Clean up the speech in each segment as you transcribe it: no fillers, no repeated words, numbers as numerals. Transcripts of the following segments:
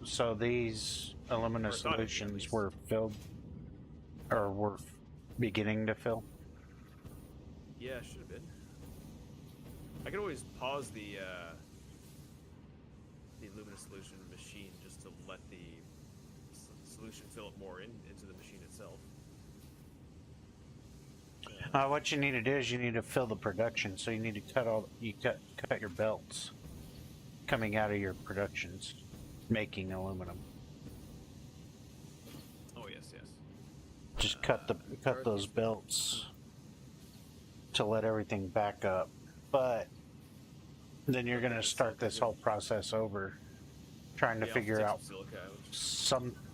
So these alumina solutions were filled, or were beginning to fill? Yeah, should have been. I could always pause the alumina solution machine just to let the solution fill it more into the machine itself. What you need to do is you need to fill the production. So you need to cut your belts coming out of your productions, making aluminum. Oh yes, yes. Just cut those belts to let everything back up. But then you're gonna start this whole process over, trying to figure out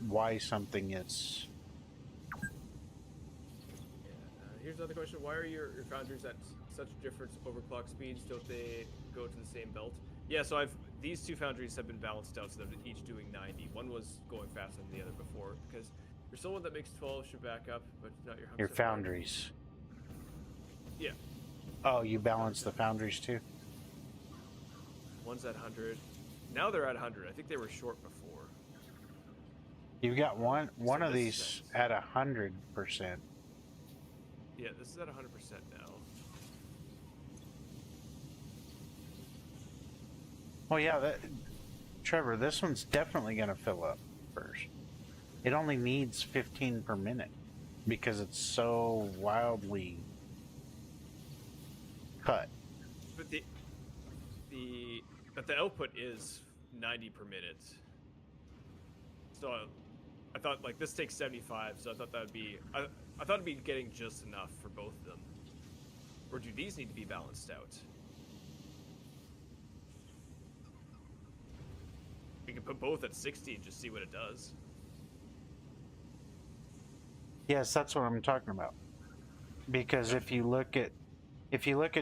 why something is. Here's another question: why are your foundries at such different overclock speeds? Don't they go to the same belt? Yeah, so these two foundries have been balanced out, so they're each doing 90. One was going faster than the other before, because there's someone that makes 12 should back up, but not your Foundries. Yeah. Oh, you balance the foundries too? One's at 100. Now they're at 100. I think they were short before. You've got one of these at 100%. Yeah, this is at 100% now. Well, yeah, Trevor, this one's definitely going to fill up first. It only needs 15 per minute because it's so wildly cut. But the output is 90 per minute. So I thought, like, this takes 75, so I thought that would be I thought it'd be getting just enough for both of them. Or do these need to be balanced out? We can put both at 60 and just see what it does. Yes, that's what I'm talking about. Because if you look at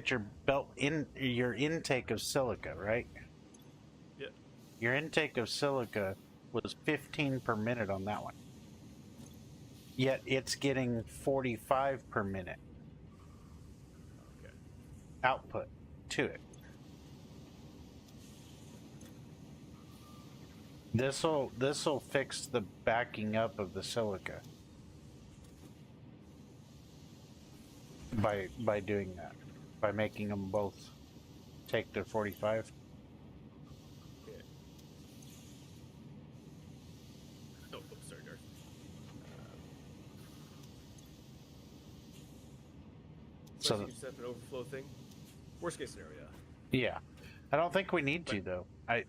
your your intake of silica, right? Yeah. Your intake of silica was 15 per minute on that one. Yet it's getting 45 per minute. Okay. Output to it. This'll fix the backing up of the silica by doing that, by making them both take their 45. Okay. Oh, sorry, Darth. So you can set up an overflow thing. Worst case scenario. Yeah, I don't think we need to though. I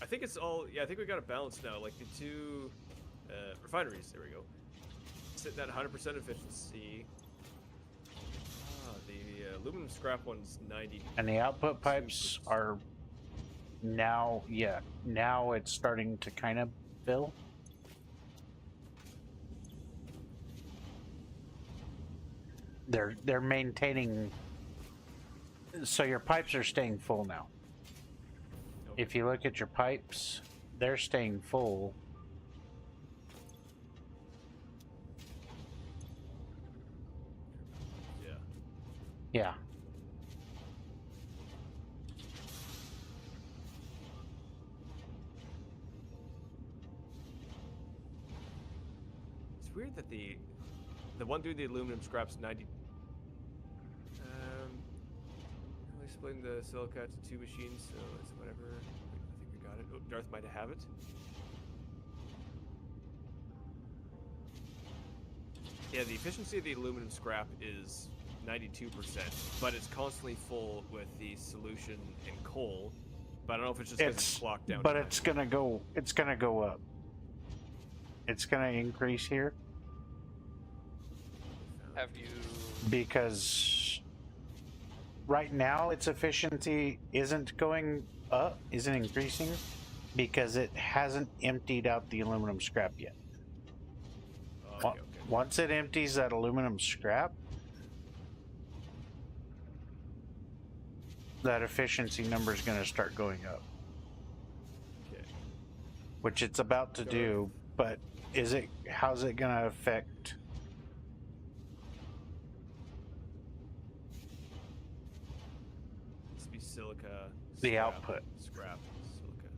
think it's all. Yeah, I think we got it balanced now. Like the two refineries. There we go. Sitting at 100% efficiency. The aluminum scrap one's 90. And the output pipes are now. Yeah, now it's starting to kind of fill. They're maintaining. So your pipes are staying full now. Okay. If you look at your pipes, they're staying full. Yeah. Yeah. It's weird that the one doing the aluminum scrap's 90. I'll explain the silica to two machines, so it's whatever. I think we got it. Oh, Darth might have it. Yeah, the efficiency of the aluminum scrap is 92%, but it's constantly full with the solution and coal. But I don't know if it's just because it's clocked down. But it's gonna go up. It's gonna increase here. Have you? Because right now its efficiency isn't going up, isn't increasing, because it hasn't emptied out the aluminum scrap yet. Okay. Once it empties that aluminum scrap, that efficiency number is going to start going up. Okay. Which it's about to do, but how's it going to affect? This be silica. The output. Scrap. Silica.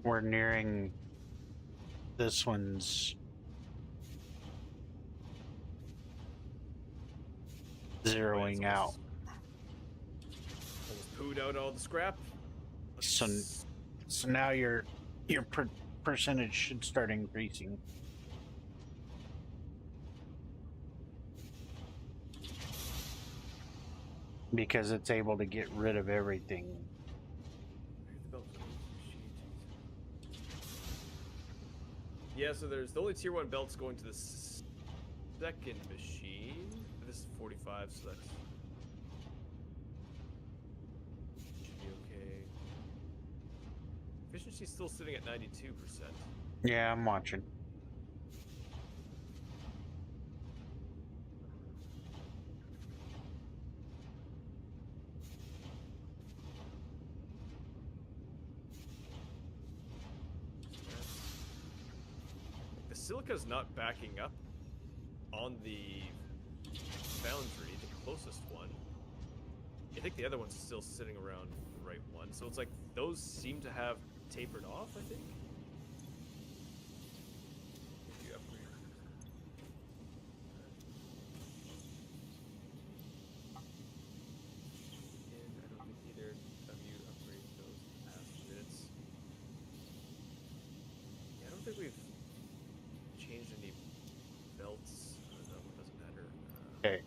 we're nearing this one's zeroing out. Almost pooed out all the scrap. So now your percentage should start increasing. Because it's able to get rid of everything. Yeah, so there's the only tier 1 belts going to the second machine. This is 45, so that's should be okay. Efficiency's still sitting at 92%. Yeah, I'm watching. The silica's not backing up on the foundry, the closest one. I think the other one's still sitting around the right one, so it's like those seem to have tapered off, I think. If you upgrade. And I don't think either of you upgrade those past minutes. Yeah, I don't think we've changed any belts. No, it doesn't matter. Okay.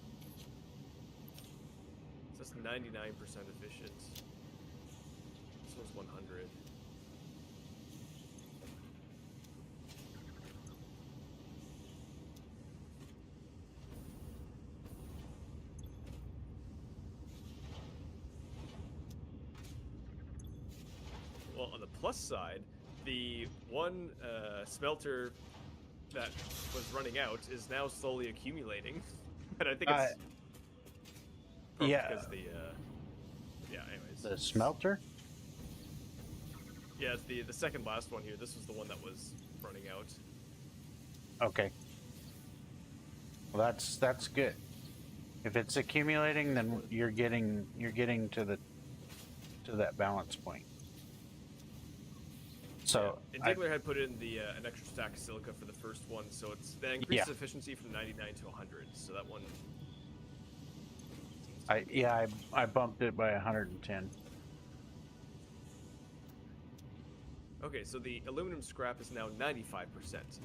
So that's 99% efficient. This one's 100. Well, on the plus side, the one smelter that was running out is now slowly accumulating. But I think it's yeah. because the anyways. The smelter? Yeah, it's the second last one here. This was the one that was running out. Okay. Well, that's good. If it's accumulating, then you're getting to that balance point. So yeah. And Diggler had put in the an extra stack of silica for the first one, so it's that increases efficiency from 99 to 100. So that one. I bumped it by 110. Okay, so the aluminum scrap is now 95%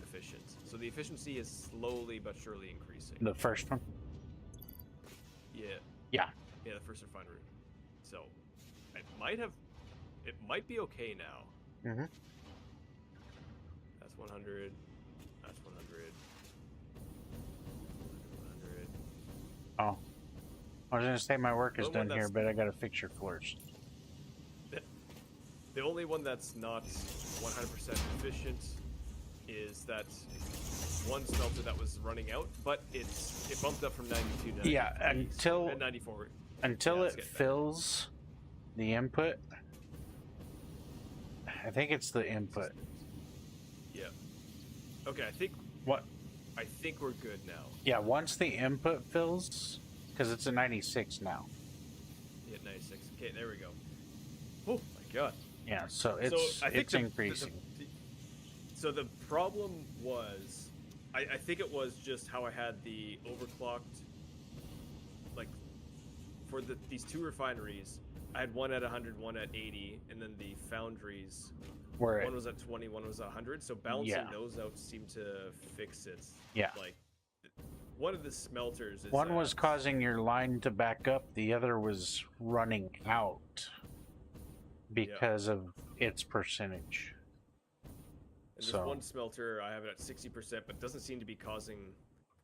efficient. So the efficiency is slowly but surely increasing. The first one? Yeah. Yeah. Yeah, the first refinery. So it might be okay now. Mm-hmm. That's 100. That's 100. 100. Oh. I was gonna say my work is The one done here, but I gotta fix your floors. The only one that's not 100% efficient is that one smelter that was running out, but it bumped up from 92 to 94. Until it fills the input. I think it's the input. Yeah. Okay, I think we're good now. Yeah, once the input fills, because it's a 96 now. Yeah, 96. Okay, there we go. Oh my god. Yeah, so it's increasing. So the problem was, I think it was just how I had the overclocked, like, for these two refineries, I had one at 100, one at 80, and then the foundries, one was at 20, one was at 100, so balancing those out seemed to fix it. Yeah. Like, one of the smelters is... One was causing your line to back up, the other was running out because of its percentage. And there's one smelter, I have it at 60%, but it doesn't seem to be causing...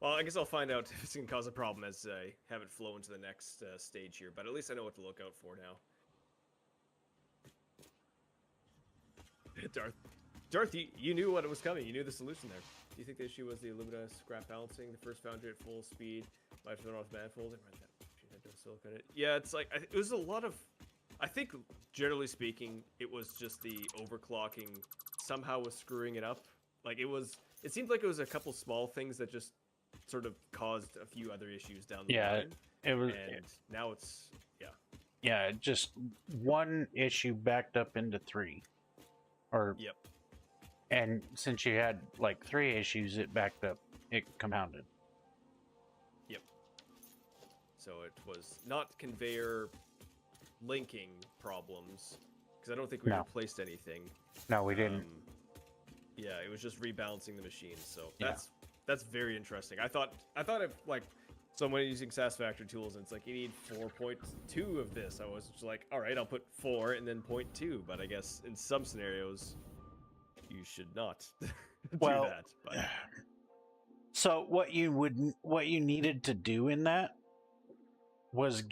Well, I guess I'll find out if it's going to cause a problem as I have it flow into the next stage here, but at least I know what to look out for now. Darth, you knew what was coming. You knew the solution there. Do you think the issue was the alumina scrap balancing, the first foundry at full speed, might turn off manifold, and run that silicon in it? Yeah, it's like, it was a lot of... I think, generally speaking, it was just the overclocking somehow was screwing it up. Like, it seemed like it was a couple small things that just sort of caused a few other issues down the line. It was, and now it's, just one issue backed up into three. or Yep. and since you had like 3 issues, it backed up. It compounded. Yep. So it was not conveyor linking problems, because I don't think we No. replaced anything. No, we didn't. Yeah, it was just rebalancing the machines. So Yeah. that's very interesting. I thought if like someone using Satisfactory tools and it's like you need 4.2 of this, I was just like, all right, I'll put 4 and then 0.2. But I guess in some scenarios, you should not do that. But So what you needed to do in that was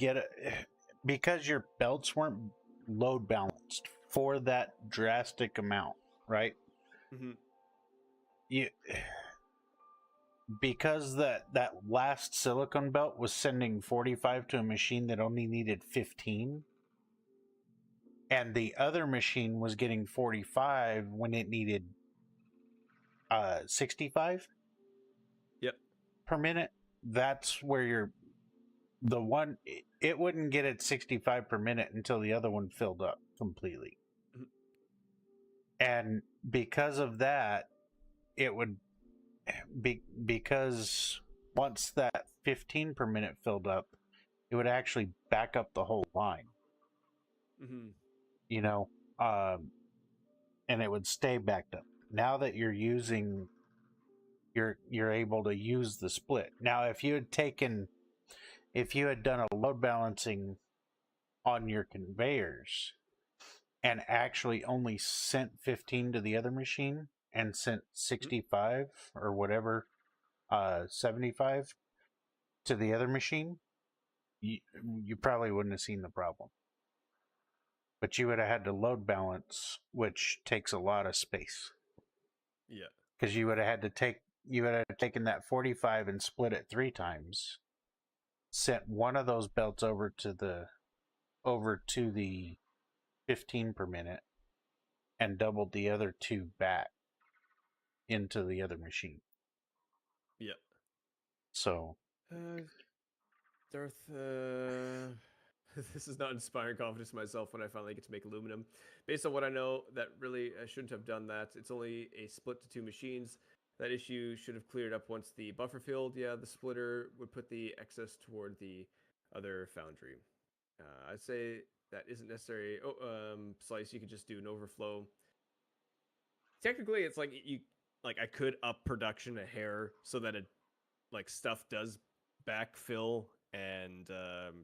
because your belts weren't load balanced for that drastic amount, right? mm-hmm. Because that last silicone belt was sending 45 to a machine that only needed 15, and the other machine was getting 45 when it needed 65 Yep. per minute. That's where it wouldn't get at 65 per minute until the other one filled up completely. Mhm. And because of that, it would because once that 15 per minute filled up, it would actually back up the whole line. Mm-hmm. You know, and it would stay backed up. Now that you're using, you're able to use the split. Now, if you had done a load balancing on your conveyors and actually only sent 15 to the other machine and sent 65 or whatever, 75 to the other machine, you probably wouldn't have seen the problem. But you would have had to load balance, which takes a lot of space. Yeah. Because you would have taken that 45 and split it 3 times, sent one of those belts over to the 15 per minute, and doubled the other 2 back into the other machine. Yeah. So Darth, this is not inspiring confidence in myself when I finally get to make aluminum. Based on what I know, that really I shouldn't have done that. It's only a split to 2 machines. That issue should have cleared up once the buffer filled. Yeah, the splitter would put the excess toward the other foundry. I'd say that isn't necessary. Slice, you could just do an overflow. Technically, it's like I could up production a hair so that it like stuff does backfill, and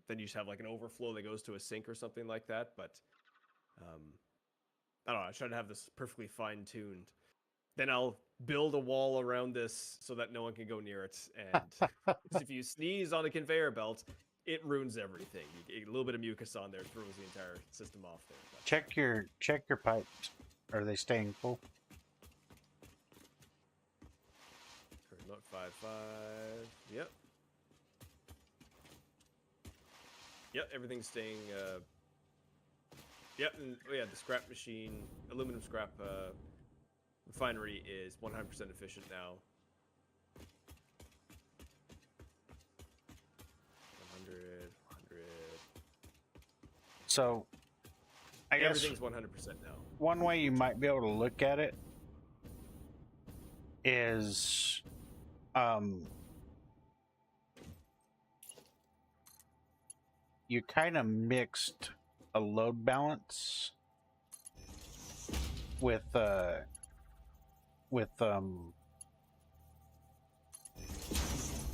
then you just have like an overflow that goes to a sink or something like that. But I don't know. I try to have this perfectly fine tuned. Then I'll build a wall around this so that no one can go near it. And if you sneeze on a conveyor belt, it ruins everything. You get a little bit of mucus on there throws the entire system off there. But check your pipes. Are they staying full? Note 5.5. Yep. Yep, everything's staying. Yep, and oh yeah, the scrap machine, aluminum scrap refinery is 100% efficient now. 100. So, I guess everything's 100% now. one way you might be able to look at it is you kind of mixed a load balance with what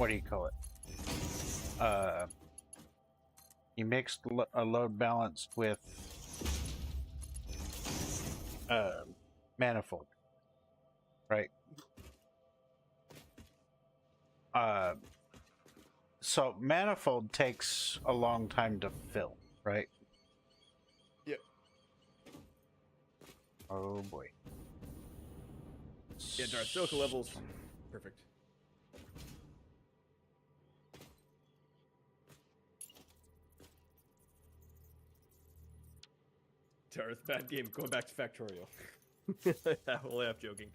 do you call it? You mixed a load balance with manifold, right? So manifold takes a long time to fill, right? Yep. Oh boy. Yeah, Darth, silica levels perfect. Darth, bad game. Going back to Factorial. Only half joking.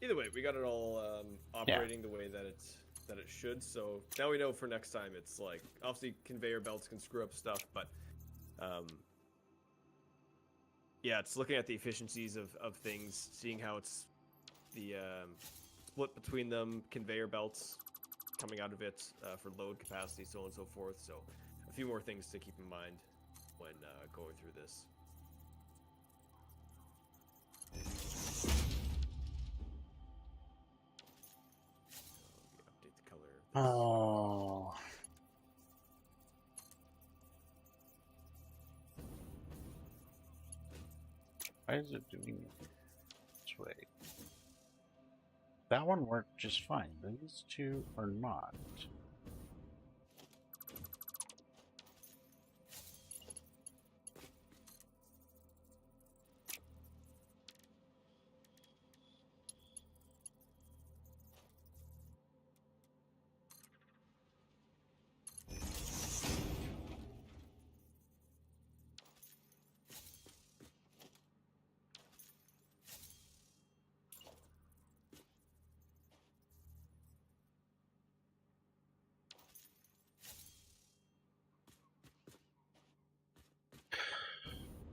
either way, we got it all operating the way that it should. So now we know for next time. It's like obviously conveyor belts can screw up stuff, but yeah, it's looking at the efficiencies of things, seeing how it's the split between them, conveyor belts coming out of it for load capacity, so on and so forth. So a few more things to keep in mind when going through this. Update the color of this. Oh. Why is it doing it this way? That one worked just fine. These two are not.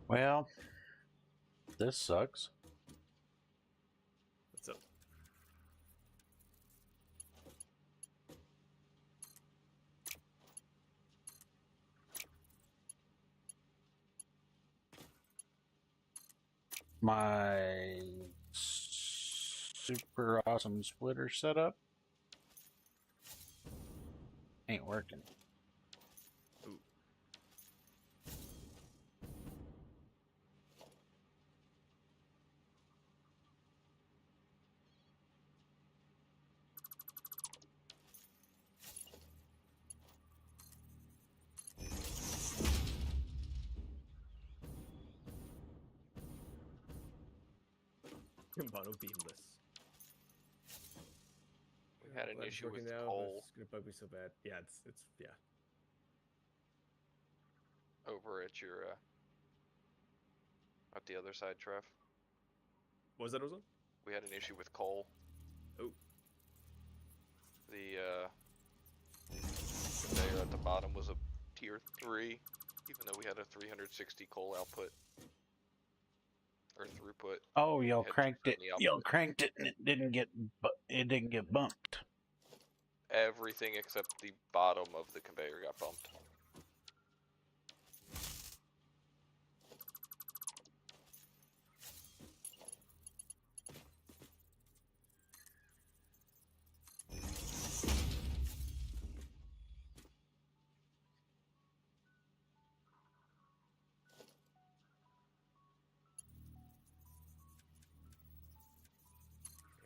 Well, this sucks. What's up? My super awesome splitter setup ain't working. Ooh. Mono beamless. We had an Glad it's issue with working now, but coal It's gonna bug me so bad. Yeah, it's yeah. over at your at the other side, Trev. What was that, Ozone? We had an issue with coal. Oh. The conveyor at the bottom was a tier 3, even though we had a 360 coal output or throughput. Oh, y'all Had cranked it. on the Y'all output. cranked it, and it didn't get bumped. Everything except the bottom of the conveyor got bumped.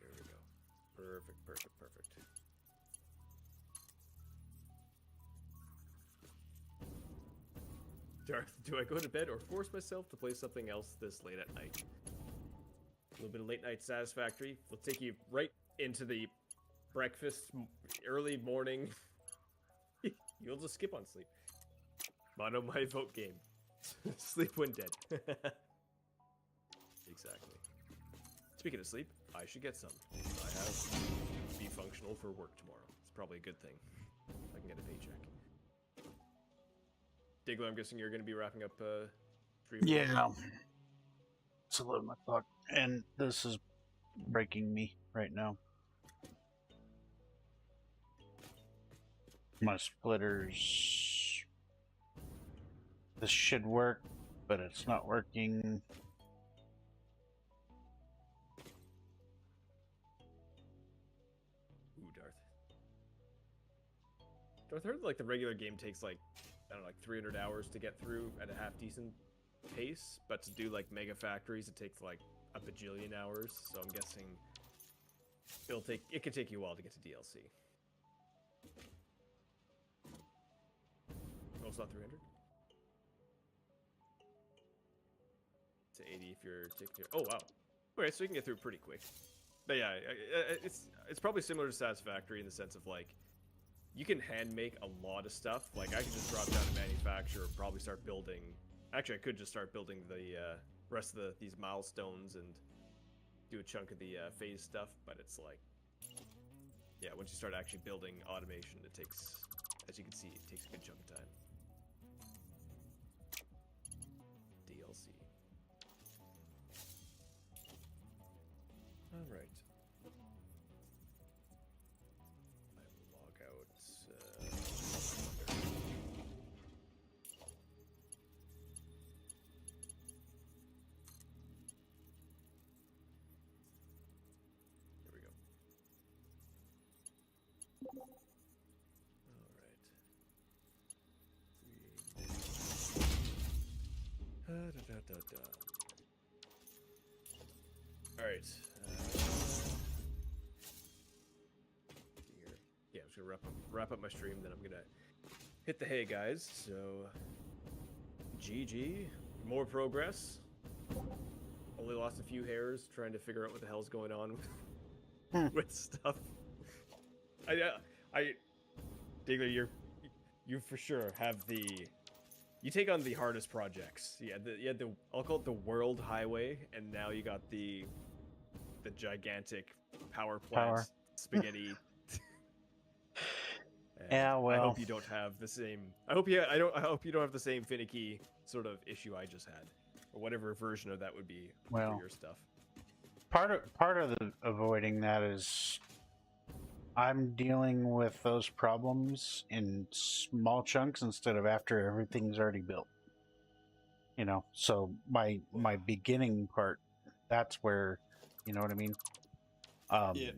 There we go. Perfect. Darth, do I go to bed or force myself to play something else this late at night? A little bit of late night satisfactory. We'll take you right into the breakfast, early morning. You'll just skip on sleep. Mono my vote game. Sleep when dead. Exactly. Speaking of sleep, I should get some. I have to be functional for work tomorrow. It's probably a good thing. I can get a paycheck. Diggler, I'm guessing you're going to be wrapping up stream. Yeah. It's 11 o'clock, and this is breaking me right now. My splitters. This should work, but it's not working. Ooh, Darth. Darth, I heard like the regular game takes like, I don't know, like 300 hours to get through at a half decent pace, but to do like mega factories, it takes like a bajillion hours. So I'm guessing it could take you a while to get to DLC. Oh, it's not 300. To 80 if you're taking. Oh wow. Okay, so you can get through pretty quick. But yeah, it's probably similar to Satisfactory in the sense of like, you can hand make a lot of stuff. Like I could just drop down to manufacture and probably start building. Actually, I could just start building the rest of these milestones and do a chunk of the phase stuff, but it's like, yeah, once you start actually building automation, it takes, as you can see, it takes a good chunk of time. DLC. All right. I will log out. There we go. All right. All right. Here. Yeah, I'm just gonna wrap up my stream. Then I'm gonna hit the hay, guys. So, GG. More progress. Only lost a few hairs trying to figure out what the hell's going on with stuff. Digler, you for sure have you take on the hardest projects. You had the I'll call it the world highway, and now you got the gigantic power plant spaghetti. Yeah, well, I hope you don't have the same. I hope you don't have the same finicky sort of issue I just had, or whatever version of that would be for your stuff. Part of the avoiding that is I'm dealing with those problems in small chunks instead of after everything's already built. You know, so my beginning part, that's where, you know what I mean? Yeah.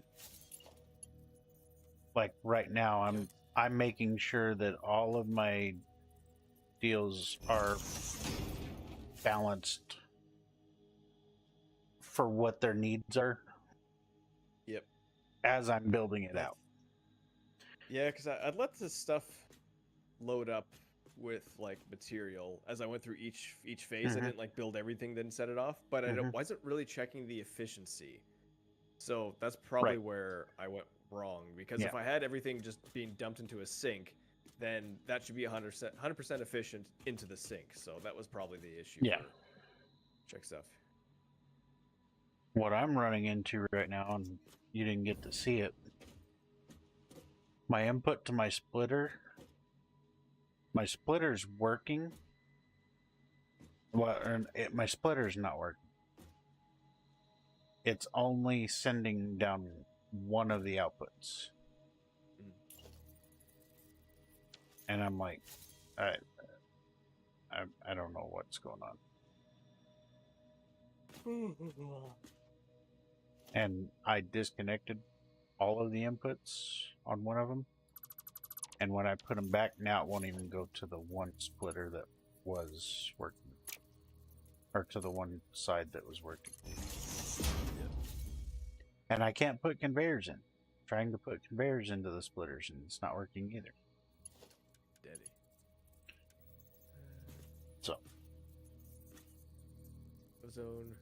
Like right now, I'm making sure that all of my deals are balanced for what their needs are. Yep. As I'm building it out. Yeah, because I'd let this stuff load up with like material as I went through each phase. I didn't like build everything, then set it off, but I wasn't really checking the efficiency. So that's probably where I went wrong, because if I had everything just being dumped into a sink, then that should be 100% efficient into the sink. So that was probably the issue. Yeah. Check stuff. What I'm running into right now, and you didn't get to see it, my input to my splitter's working. Well, my splitter's not working. It's only sending down one of the outputs. And I'm like, I don't know what's going on. And I disconnected all of the inputs on one of them. And when I put them back, now it won't even go to the one splitter that was working. Or to the one side that was working. And I can't put conveyors in. Trying to put conveyors into the splitters, and it's not working either. Daddy. So. Ozone.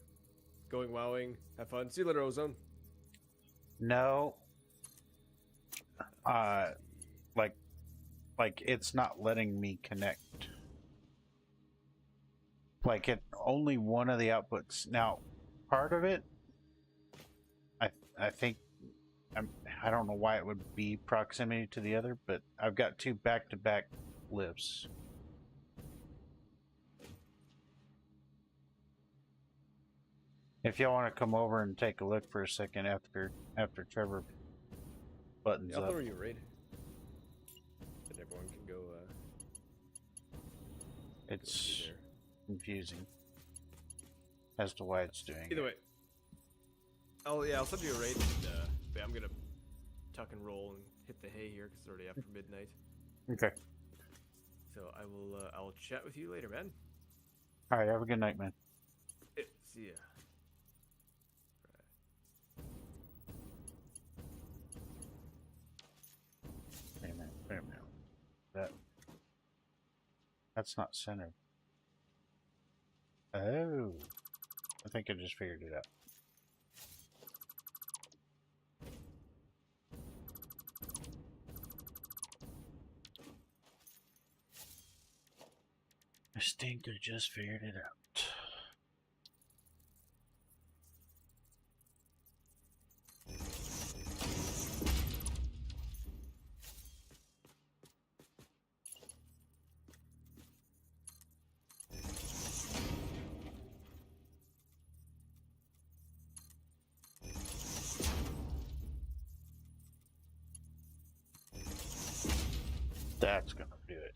Going wowing. Have fun. See you later, Ozone. No. Like it's not letting me connect. Like only one of the outputs. Now, part of it, I think, I don't know why it would be proximity to the other, but I've got two back-to-back lifts. If y'all want to come over and take a look for a second after Trevor buttons I'll up. throw you a raid. And everyone can go, It's confusing as to why it's doing Either it. way. I'll send you a raid, and but I'm gonna tuck and roll and hit the hay here because it's already after midnight. Okay. So I'll chat with you later, man. All right. Have a good night, man. See ya. Wait a minute. That's not centered. Oh, I think I just figured it out. I think I just figured it out. That's gonna do it.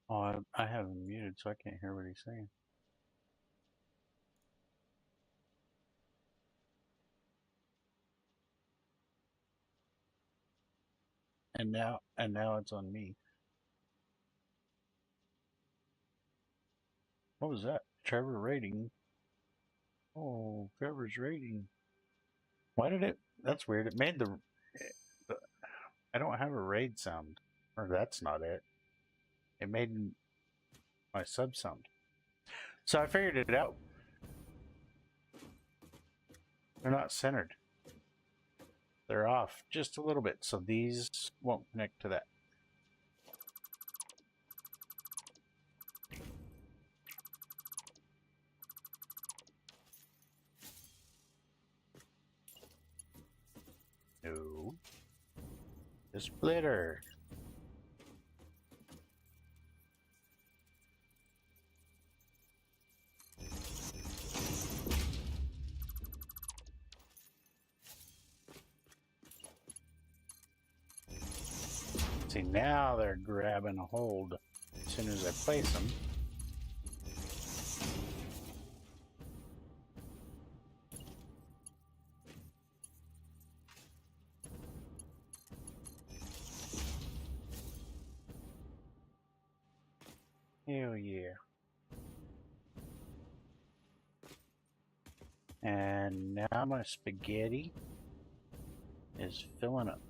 Oh, I have him muted, so I can't hear what he's saying. And now it's on me. What was that? Trevor rating. Oh, Trevor's rating. Why did it? That's weird. It made the I don't have a raid sound. Or that's not it. It made my sub sound. So I figured it out. They're not centered. They're off just a little bit, so these won't connect to that. No. The splitter. See, now they're grabbing a hold as soon as I place them. Hell yeah. And now my spaghetti is filling up.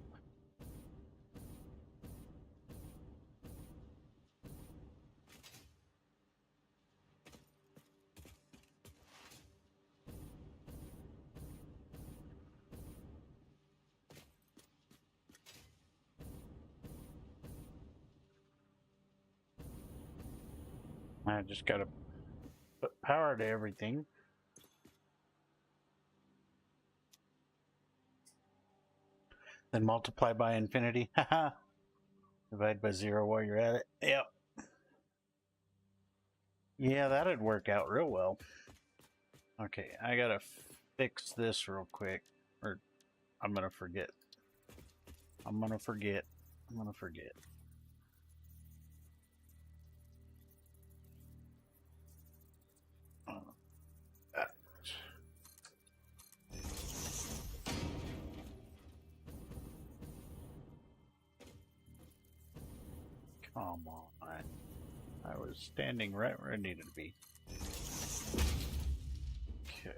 I just gotta put power to everything. Then multiply by infinity. Haha. Divide by 0 while you're at it. Yep. Yeah, that'd work out real well. Okay, I gotta fix this real quick. Or I'm gonna forget. I'm gonna forget. That. Come on. I was standing right where I needed to be. Okay.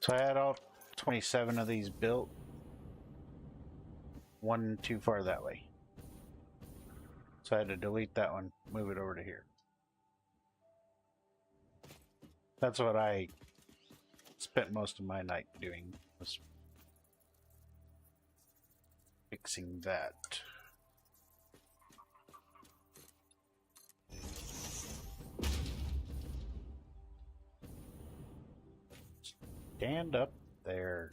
So I had all 27 of these built. One too far that way. So I had to delete that one, move it over to here. That's what I spent most of my night doing, was fixing that. Stand up there.